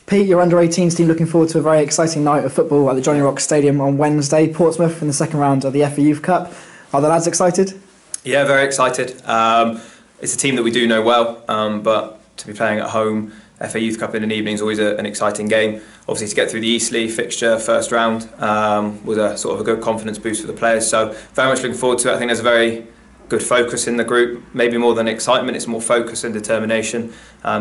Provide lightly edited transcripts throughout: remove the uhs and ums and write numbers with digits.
Pete, your under-18s team looking forward to a very exciting night of football at the Johnny Rock Stadium on Wednesday. Portsmouth in the second round of the FA Youth Cup. Are the lads excited? Yeah, very excited. It's a team that we do know well, but to be playing at home, FA Youth Cup in an evening is always an exciting game. Obviously, to get through the Eastleigh fixture first round was a sort of a good confidence boost for the players. So very much looking forward to it. I think there's a very good focus in the group, maybe more than excitement. It's more focus and determination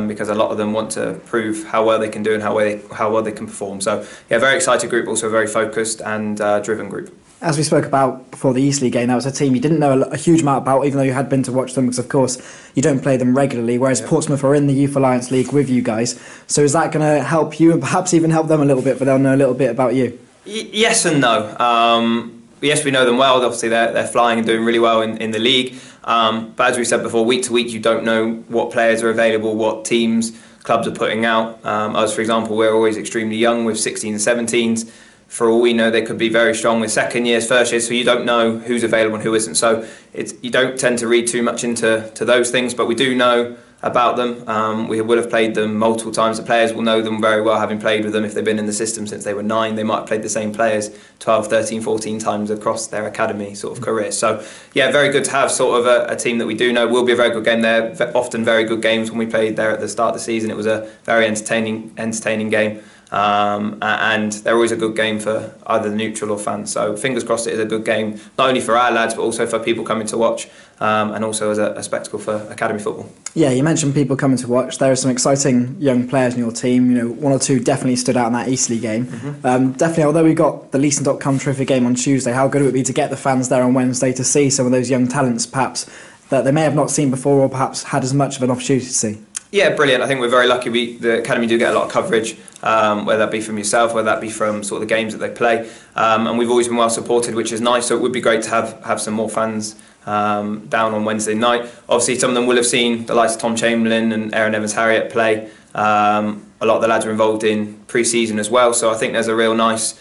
because a lot of them want to prove how well they can do and how well they can perform. So yeah, very excited group, also a very focused and driven group. As we spoke about before the Eastleigh game, that was a team you didn't know a huge amount about, even though you had been to watch them, because of course you don't play them regularly, whereas Portsmouth are in the Youth Alliance League with you guys. So is that going to help you and perhaps even help them a little bit, but they'll know a little bit about you? Yes and no. Yes, we know them well. Obviously, they're flying and doing really well in the league. But as we said before, week to week, you don't know what players are available, what teams, clubs are putting out. Us, for example, we're always extremely young with 16s and 17s. For all we know, they could be very strong with second years, first years, so you don't know who's available and who isn't. So you don't tend to read too much into those things, but we do know about them. We would have played them multiple times. The players will know them very well, having played with them. If they've been in the system since they were 9, they might have played the same players 12, 13, 14 times across their academy sort of career. So yeah, very good to have sort of a team that we do know. Will be a very good game. They're often very good games. When we played there at the start of the season, it was a very entertaining game. And they're always a good game for either the neutral or fans. So fingers crossed it is a good game, not only for our lads but also for people coming to watch, and also as a spectacle for academy football. Yeah, you mentioned people coming to watch. There are some exciting young players in your team. You know, one or two definitely stood out in that Eastleigh game. Definitely, although we got the Leeson.com Trophy game on Tuesday, how good would it be to get the fans there on Wednesday to see some of those young talents perhaps that they may have not seen before or perhaps had as much of an opportunity to see? Yeah, brilliant. I think we're very lucky. The academy do get a lot of coverage, whether that be from yourself, whether that be from sort of the games that they play, and we've always been well supported, which is nice. So it would be great to have some more fans down on Wednesday night. Obviously, some of them will have seen the likes of Tom Chamberlain and Aaron Evans-Harriott play. A lot of the lads are involved in pre-season as well. So I think there's a real nice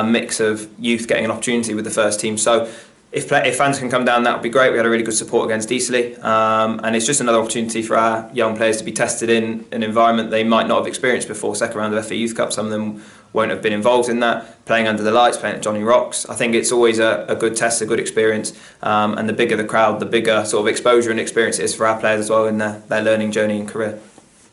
mix of youth getting an opportunity with the first team. So if fans can come down, that would be great. We had a really good support against Eastleigh, and it's just another opportunity for our young players to be tested in an environment they might not have experienced before. Second round of FA Youth Cup, some of them won't have been involved in that, playing under the lights, playing at Johnny Rocks. I think it's always a good test, a good experience, and the bigger the crowd, the bigger sort of exposure and experience it is for our players as well in their learning journey and career.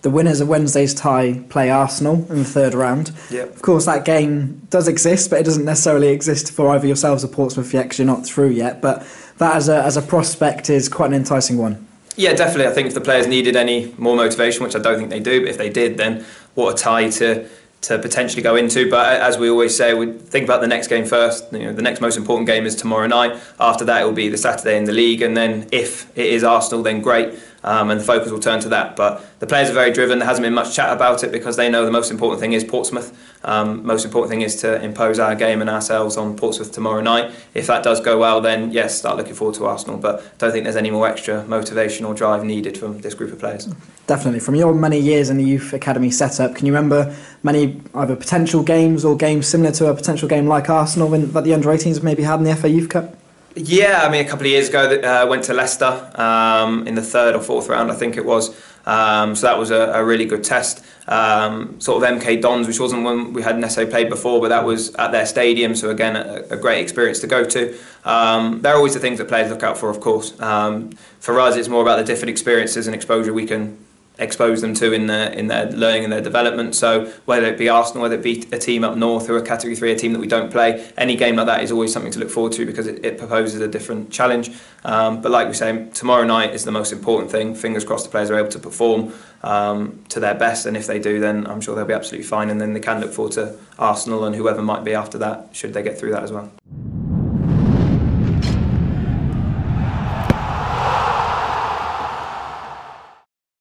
The winners of Wednesday's tie play Arsenal in the third round. Yep. Of course, that game does exist, but it doesn't necessarily exist for either yourselves or Portsmouth yet because you're not through yet. But that as a prospect is quite an enticing one. Yeah, definitely. I think if the players needed any more motivation, which I don't think they do, but if they did, then what a tie to potentially go into. But as we always say, we think about the next game first. You know, the next most important game is tomorrow night. After that, it will be the Saturday in the league, and then if it is Arsenal, then great. And the focus will turn to that. But the players are very driven. There hasn't been much chat about it because they know the most important thing is Portsmouth. Most important thing is to impose our game and ourselves on Portsmouth tomorrow night. If that does go well, then yes, start looking forward to Arsenal. But I don't think there's any more extra motivation or drive needed from this group of players. Definitely. From your many years in the youth academy setup, can you remember many either potential games or games similar to a potential game like Arsenal that the under-18s maybe had in the FA Youth Cup? Yeah, I mean, a couple of years ago, went to Leicester in the third or fourth round, I think it was. So that was a really good test. Sort of MK Dons, which wasn't one we hadn't necessarily played before, but that was at their stadium. So again, a great experience to go to. They're always the things that players look out for, of course. For us, it's more about the different experiences and exposure we can expose them to in their learning and their development. So whether it be Arsenal, whether it be a team up north or a Category 3, a team that we don't play, any game like that is always something to look forward to because it proposes a different challenge. But like we say, tomorrow night is the most important thing. Fingers crossed the players are able to perform to their best, and if they do, then I'm sure they'll be absolutely fine, and then they can look forward to Arsenal and whoever might be after that, should they get through that as well.